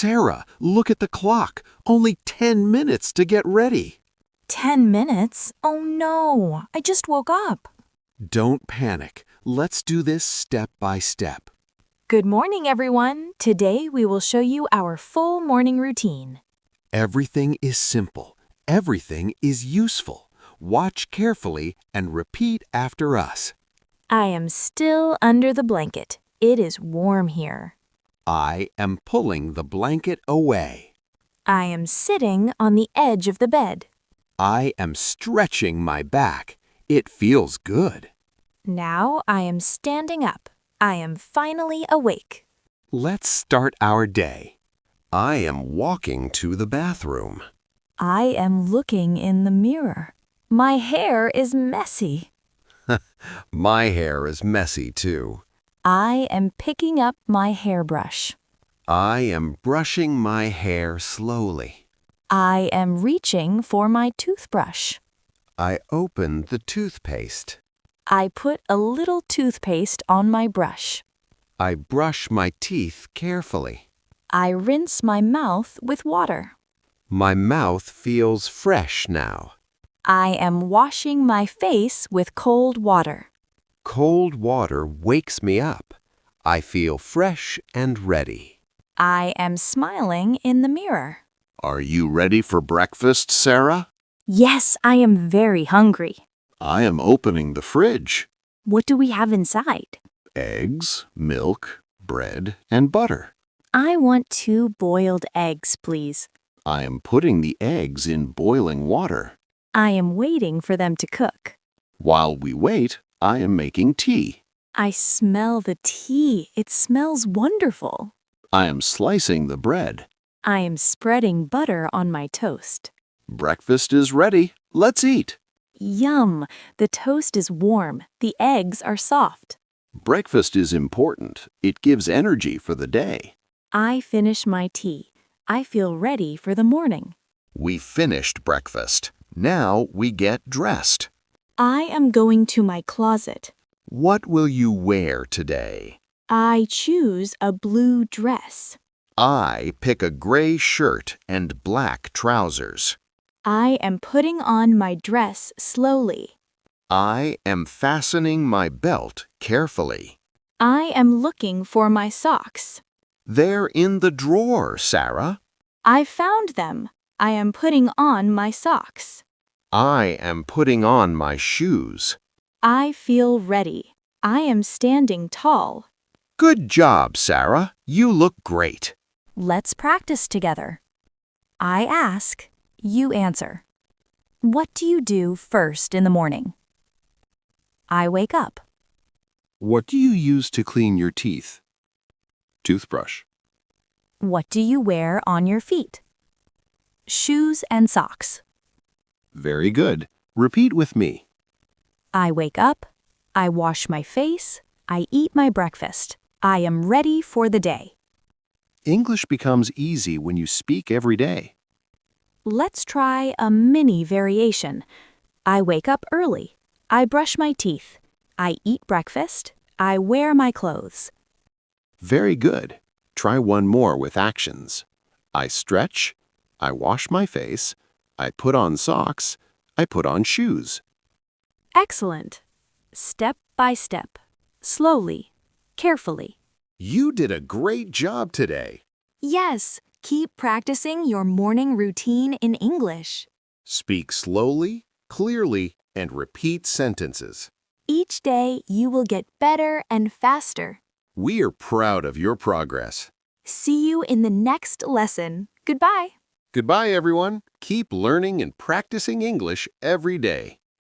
Sarah, look at the clock. Only 10 minutes to get ready. 10 minutes? Oh no, I just woke up. Don't panic. Let's do this step by step. Good morning, everyone. Today we will show you our full morning routine. Everything is simple. Everything is useful. Watch carefully and repeat after us. I am still under the blanket. It is warm here. I am pulling the blanket away. I am sitting on the edge of the bed. I am stretching my back. It feels good. Now I am standing up. I am finally awake. Let's start our day. I am walking to the bathroom. I am looking in the mirror. My hair is messy. My hair is messy too. I am picking up my hairbrush. I am brushing my hair slowly. I am reaching for my toothbrush. I open the toothpaste. I put a little toothpaste on my brush. I brush my teeth carefully. I rinse my mouth with water. My mouth feels fresh now. I am washing my face with cold water. Cold water wakes me up. I feel fresh and ready. I am smiling in the mirror. Are you ready for breakfast, Sarah? Yes, I am very hungry. I am opening the fridge. What do we have inside? Eggs, milk, bread, and butter. I want 2 boiled eggs, please. I am putting the eggs in boiling water. I am waiting for them to cook. While we wait, I am making tea. I smell the tea. It smells wonderful. I am slicing the bread. I am spreading butter on my toast. Breakfast is ready. Let's eat. Yum! The toast is warm. The eggs are soft. Breakfast is important. It gives energy for the day. I finish my tea. I feel ready for the morning. We finished breakfast. Now we get dressed. I am going to my closet. What will you wear today? I choose a blue dress. I pick a gray shirt and black trousers. I am putting on my dress slowly. I am fastening my belt carefully. I am looking for my socks. They're in the drawer, Sarah. I found them. I am putting on my socks. I am putting on my shoes. I feel ready. I am standing tall. Good job, Sarah. You look great. Let's practice together. I ask, you answer. What do you do first in the morning? I wake up. What do you use to clean your teeth? Toothbrush. What do you wear on your feet? Shoes and socks. Very good. Repeat with me. I wake up. I wash my face. I eat my breakfast. I am ready for the day. English becomes easy when you speak every day. Let's try a mini variation. I wake up early. I brush my teeth. I eat breakfast. I wear my clothes. Very good. Try one more with actions. I stretch. I wash my face. I put on socks. I put on shoes. Excellent. Step by step. Slowly. Carefully. You did a great job today. Yes, keep practicing your morning routine in English. Speak slowly, clearly, and repeat sentences. Each day you will get better and faster. We are proud of your progress. See you in the next lesson. Goodbye. Goodbye, everyone. Keep learning and practicing English every day.